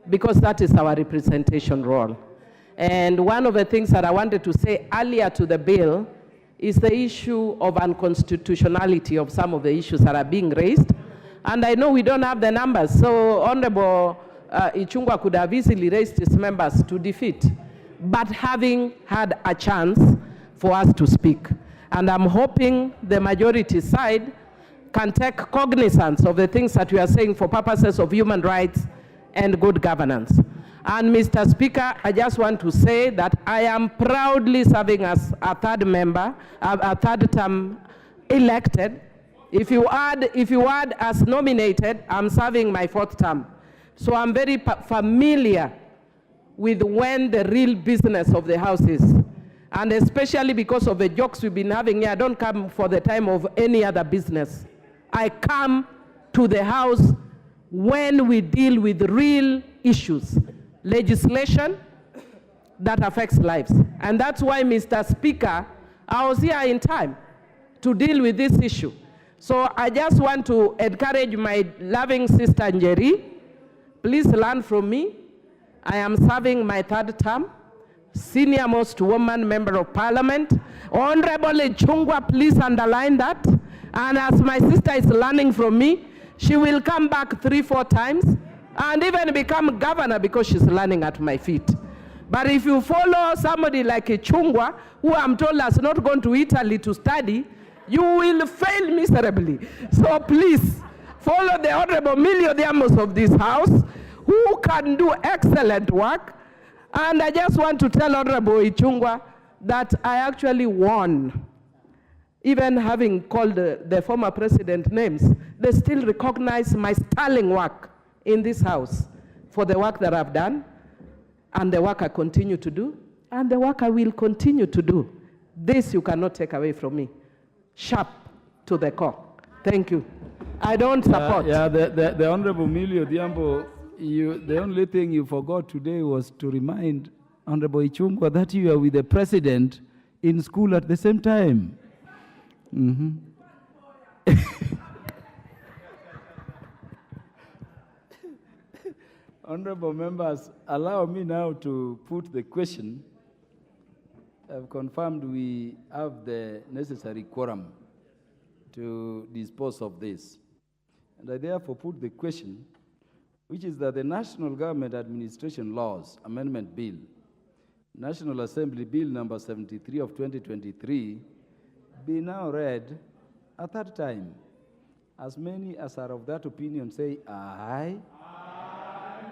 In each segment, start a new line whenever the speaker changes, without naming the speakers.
because that is our representation role. And one of the things that I wanted to say earlier to the bill is the issue of unconstitutionality of some of the issues that are being raised. And I know we don't have the numbers, so Honorable Ichungwa could have easily raised his members to defeat, but having had a chance for us to speak. And I'm hoping the majority side can take cognizance of the things that we are saying for purposes of human rights and good governance. And Mr. Speaker, I just want to say that I am proudly serving as a third member, a third term elected. If you add as nominated, I'm serving my fourth term. So I'm very familiar with when the real business of the House is. And especially because of the jokes we've been having here, I don't come for the time of any other business. I come to the House when we deal with real issues, legislation that affects lives. And that's why, Mr. Speaker, I was here in time to deal with this issue. So I just want to encourage my loving sister Njeri, please learn from me. I am serving my third term, senior most woman member of parliament. Honorable Ichungwa, please underline that. And as my sister is learning from me, she will come back 3-4 times and even become governor because she's learning at my feet. But if you follow somebody like Ichungwa, who I'm told has not gone to Italy to study, you will fail miserably. So please, follow the Honorable Millie Odhiambo of this House, who can do excellent work. And I just want to tell Honorable Ichungwa that I actually won. Even having called the former president names, they still recognize my sterling work in this House for the work that I've done, and the work I continue to do, and the work I will continue to do. This you cannot take away from me. Sharp to the core. Thank you. I don't support.
The Honorable Millie Odhiambo, the only thing you forgot today was to remind Honorable Ichungwa that you are with the president in school at the same time. Honorable members, allow me now to put the question. I've confirmed we have the necessary quorum to dispose of this. And I therefore put the question, which is that the National Government Administration Laws Amendment Bill, National Assembly Bill number 73 of 2023, be now read a third time. As many as are of that opinion say aye. Aye.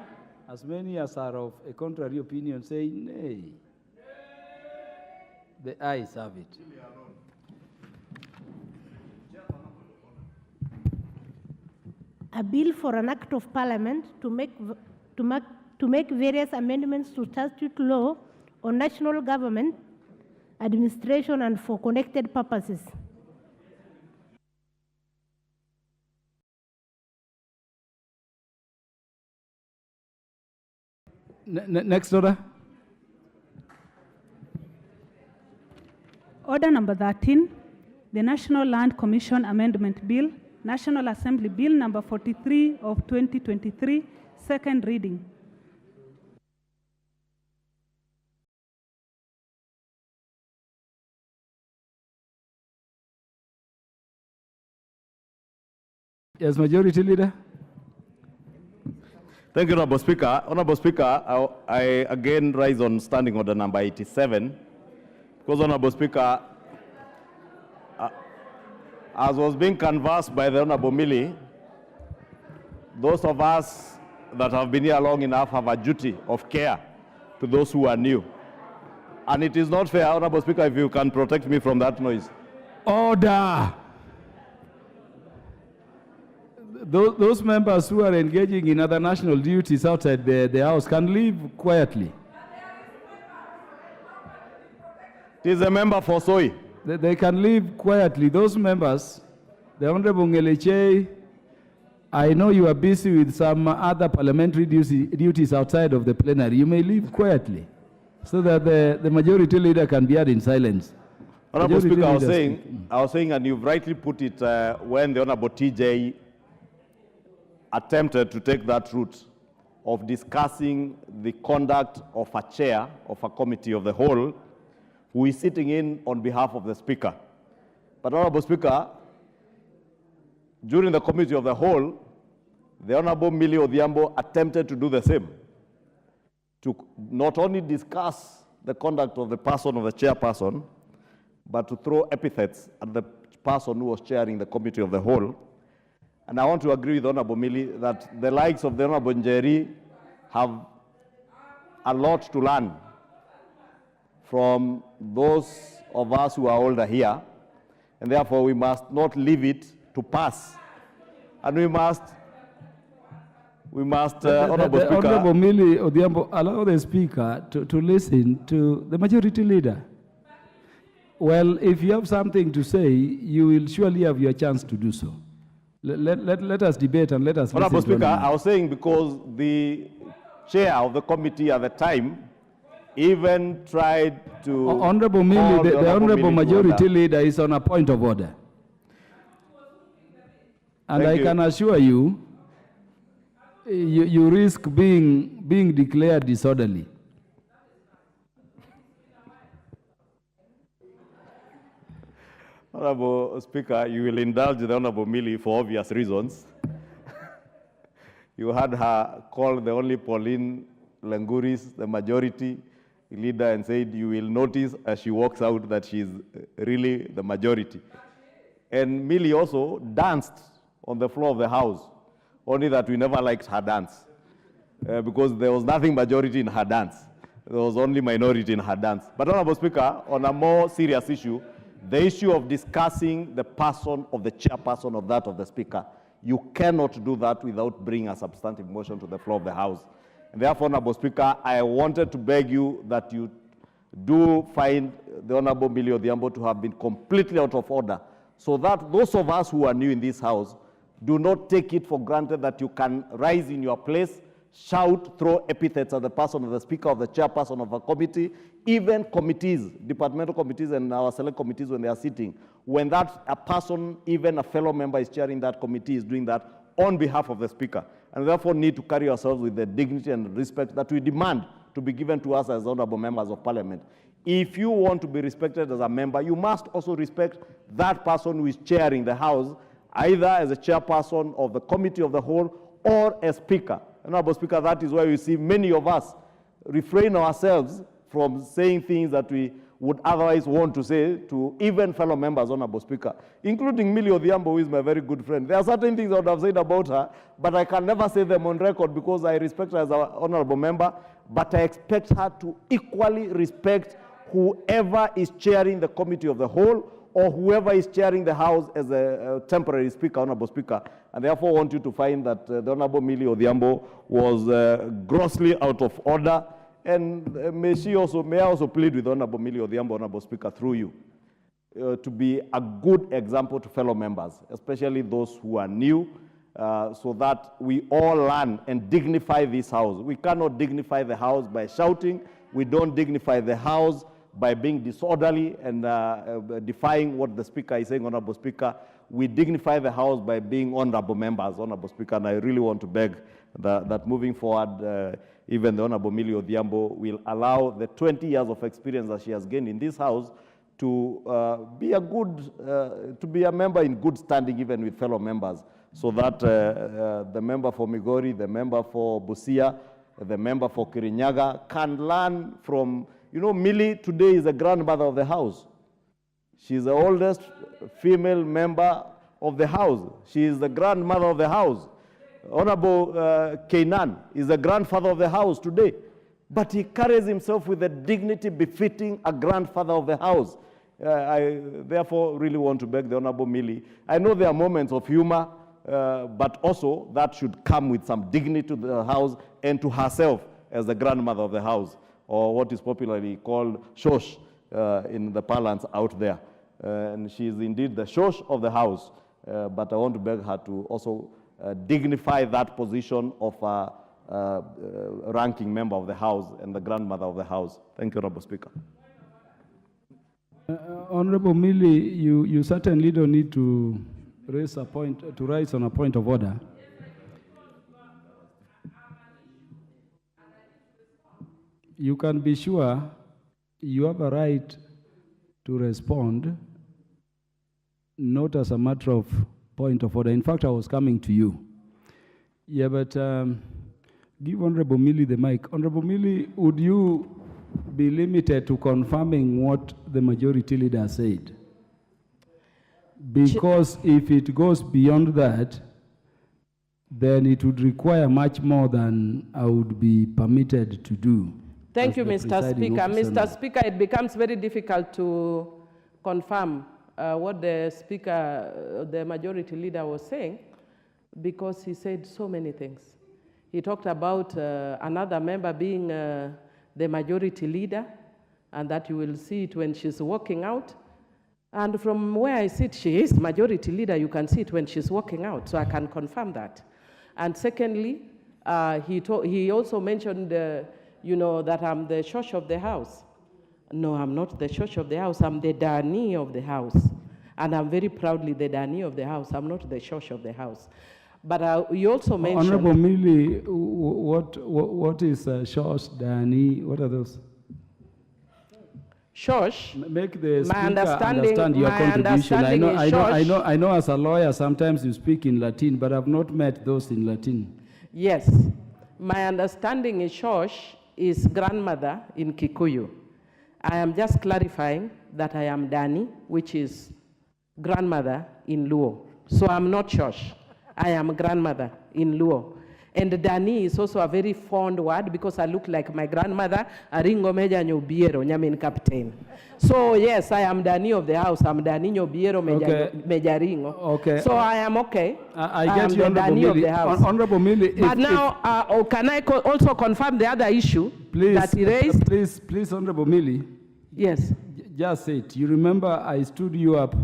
As many as are of a contrary opinion say nay. The ayes have it.
A bill for an act of parliament to make various amendments to statute law on national government administration and for connected purposes.
Next order.
Order number 13, the National Land Commission Amendment Bill, National Assembly Bill number 43 of 2023, second reading.
Yes, Majority Leader.
Thank you, Honorable Speaker. Honorable Speaker, I again rise on Standing Order number 87. Because, Honorable Speaker, as was being canvassed by the Honorable Millie, those of us that have been here long enough have a duty of care to those who are new. And it is not fair, Honorable Speaker, if you can protect me from that noise.
Order. Those members who are engaging in other national duties outside the House can leave quietly.
It is a member for Soy.
They can leave quietly. Those members, the Honorable Ngeleche, I know you are busy with some other parliamentary duties outside of the plenary. You may leave quietly so that the majority leader can be heard in silence.
Honorable Speaker, I was saying, and you've rightly put it, when the Honorable TJ attempted to take that route, of discussing the conduct of a chair of a committee of the whole who is sitting in on behalf of the Speaker. But Honorable Speaker, during the committee of the whole, the Honorable Millie Odhiambo attempted to do the same, to not only discuss the conduct of the person, of the chairperson, but to throw epithets at the person who was chairing the committee of the whole. And I want to agree with Honorable Millie that the likes of the Honorable Njeri have a lot to learn from those of us who are older here, and therefore we must not leave it to pass. And we must, Honorable Speaker.
Honorable Millie Odhiambo, allow the Speaker to listen to the majority leader. Well, if you have something to say, you will surely have your chance to do so. Let us debate and let us listen.
Honorable Speaker, I was saying because the chair of the committee at the time even tried to...
Honorable Millie, the Honorable Majority Leader is on a point of order. And I can assure you, you risk being declared disorderly.
Honorable Speaker, you will indulge the Honorable Millie for obvious reasons. You had her call the only Pauline Lenguris, the majority leader, and said you will notice as she walks out that she's really the majority. And Millie also danced on the floor of the House, only that we never liked her dance because there was nothing majority in her dance. There was only minority in her dance. But Honorable Speaker, on a more serious issue, the issue of discussing the person of the chairperson of that of the Speaker, you cannot do that without bringing a substantive motion to the floor of the House. And therefore, Honorable Speaker, I wanted to beg you that you do find the Honorable Millie Odhiambo to have been completely out of order, so that those of us who are new in this House do not take it for granted that you can rise in your place, shout, throw epithets at the person of the Speaker, of the chairperson of a committee, even committees, departmental committees and our select committees when they are sitting. When a person, even a fellow member is chairing that committee, is doing that on behalf of the Speaker. And therefore need to carry ourselves with the dignity and respect that we demand to be given to us as honorable members of Parliament. If you want to be respected as a member, you must also respect that person who is chairing the House, either as a chairperson of the committee of the whole or as Speaker. Honorable Speaker, that is why we see many of us refrain ourselves from saying things that we would otherwise want to say to even fellow members, Honorable Speaker, including Millie Odhiambo, who is my very good friend. There are certain things I would have said about her, but I can never say them on record because I respect her as an honorable member, but I expect her to equally respect whoever is chairing the committee of the whole or whoever is chairing the House as a temporary Speaker, Honorable Speaker. And therefore want you to find that the Honorable Millie Odhiambo was grossly out of order. And may I also plead with Honorable Millie Odhiambo, Honorable Speaker, through you, to be a good example to fellow members, especially those who are new, so that we all learn and dignify this House. We cannot dignify the House by shouting. We don't dignify the House by being disorderly and defying what the Speaker is saying, Honorable Speaker. We dignify the House by being honorable members, Honorable Speaker, and I really want to beg that moving forward, even the Honorable Millie Odhiambo will allow the 20 years of experience that she has gained in this House to be a member in good standing even with fellow members, so that the member for Migori, the member for Busia, the member for Kirinyaga can learn from, Millie today is the grandmother of the House. She's the oldest female member of the House. She is the grandmother of the House. Honorable Kainan is the grandfather of the House today, but he carries himself with the dignity befitting a grandfather of the House. I therefore really want to beg the Honorable Millie. I know there are moments of humor, but also that should come with some dignity to the House and to herself as the grandmother of the House, or what is popularly called Shosh in the parlance out there. And she is indeed the Shosh of the House, but I want to beg her to also dignify that position of a ranking member of the House and the grandmother of the House. Thank you, Honorable Speaker.
Honorable Millie, you certainly don't need to rise on a point of order. you can be sure you have a right to respond, not as a matter of point of order. In fact, I was coming to you. Yeah, but give Honorable Millie the mic. Honorable Millie, would you be limited to confirming what the majority leader said? Because if it goes beyond that, then it would require much more than I would be permitted to do.
Thank you, Mr. Speaker. Mr. Speaker, it becomes very difficult to confirm what the Speaker, the majority leader was saying, because he said so many things. He talked about another member being the majority leader, and that you will see it when she's walking out. And from where I sit, she is majority leader. You can see it when she's walking out, so I can confirm that. And secondly, he also mentioned, you know, that I'm the church of the house. No, I'm not the church of the house. I'm the Dani of the house. And I'm very proudly the Dani of the house. I'm not the church of the house. But you also mentioned...
Honorable Millie, what is church, Dani? What are those?
Church,
make the speaker understand your contribution. I know as a lawyer, sometimes you speak in Latin, but I've not met those in Latin.
Yes. My understanding is church is grandmother in Kikuyu. I am just clarifying that I am Dani, which is grandmother in Luo. So I'm not church. I am grandmother in Luo. And Dani is also a very fond word because I look like my grandmother, Aringo Meja Nyobiero, Nyamin Captain. So yes, I am Dani of the house. I'm Dani Nyobiero Mejaringo.
Okay.
So I am okay.
I get you, Honorable Millie. Of the house. Honorable Millie.
But now, can I also confirm the other issue that he raised?
Please, Honorable Millie.
Yes.
Just say it. You remember I stood you up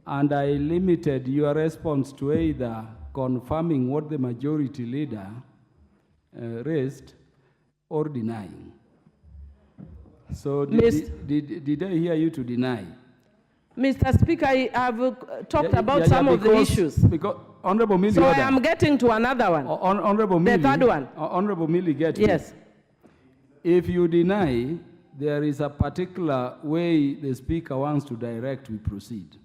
and I limited your response to either confirming what the majority leader raised or denying. So did I hear you to deny?
Mr. Speaker, I have talked about some of the issues.
Because Honorable Millie,
so I am getting to another one.
Honorable Millie,
the third one.
Honorable Millie, get
yes.
Me. If you deny, there is a particular way the Speaker wants to direct we proceed.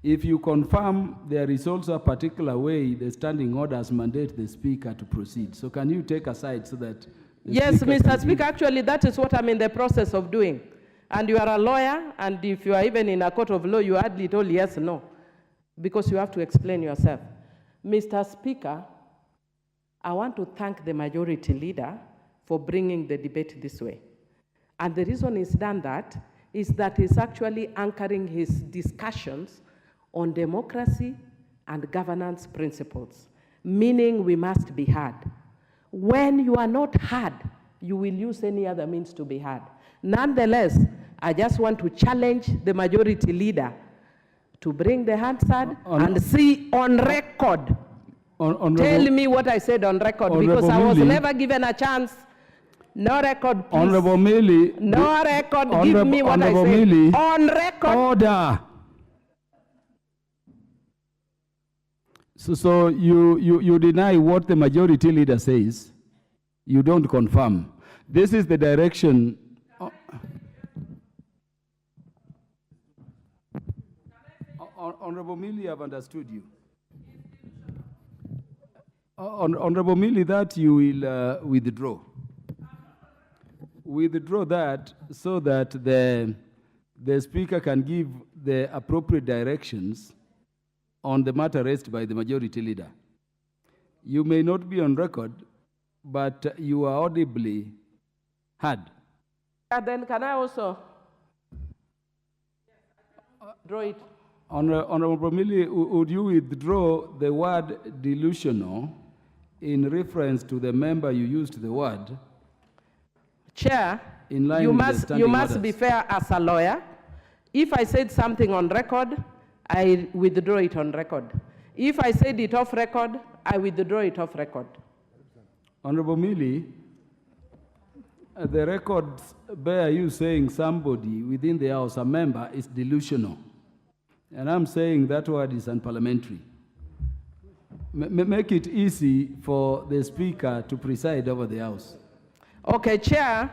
If you confirm, there is also a particular way the standing orders mandate the Speaker to proceed. So can you take aside so that...
Yes, Mr. Speaker, actually that is what I'm in the process of doing. And you are a lawyer, and if you are even in a court of law, you hardly told yes, no, because you have to explain yourself. Mr. Speaker, I want to thank the majority leader for bringing the debate this way. And the reason he's done that is that he's actually anchoring his discussions on democracy and governance principles, meaning we must be heard. When you are not heard, you will use any other means to be heard. Nonetheless, I just want to challenge the majority leader to bring the Hansard and see on record. Tell me what I said on record, because I was never given a chance. No record, please.
Honorable Millie.
No record, give me what I said.
Millie,
on record.
Order. So you deny what the majority leader says. You don't confirm. This is the direction. Honorable Millie, I've understood you. Honorable Millie, that you will withdraw. Withdraw that so that the Speaker can give the appropriate directions on the matter raised by the majority leader. You may not be on record, but you are audibly heard.
And then can I also draw it?
Honorable Millie, would you withdraw the word delusional in reference to the member you used the word?
Chair,
in line
you
with
must be fair as a lawyer. If I said something on record, I withdraw it on record. If I said it off record, I withdraw it off record.
Honorable Millie, the records bear you saying somebody within the House, a member, is delusional. And I'm saying that word is unparliamentary. Make it easy for the Speaker to preside over the House.
Okay, Chair,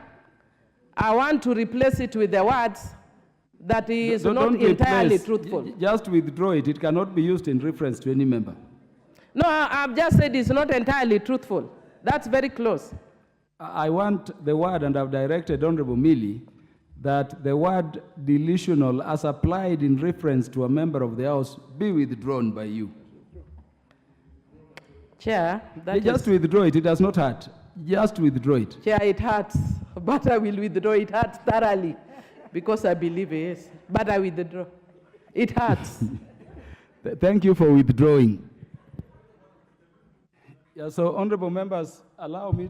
I want to replace it with the words that is not
Don't
entirely
replace.
truthful.
Just withdraw it. It cannot be used in reference to any member.
No, I've just said it's not entirely truthful. That's very close.
I want the word, and I've directed Honorable Millie, that the word delusional as applied in reference to a member of the House be withdrawn by you.
Chair,
Just withdraw it. It does not hurt. Just withdraw it.
Chair, it hurts, but I will withdraw. It hurts thoroughly because I believe it is, but I withdraw. It hurts.
Thank you for withdrawing. Yeah, so honorable members, allow me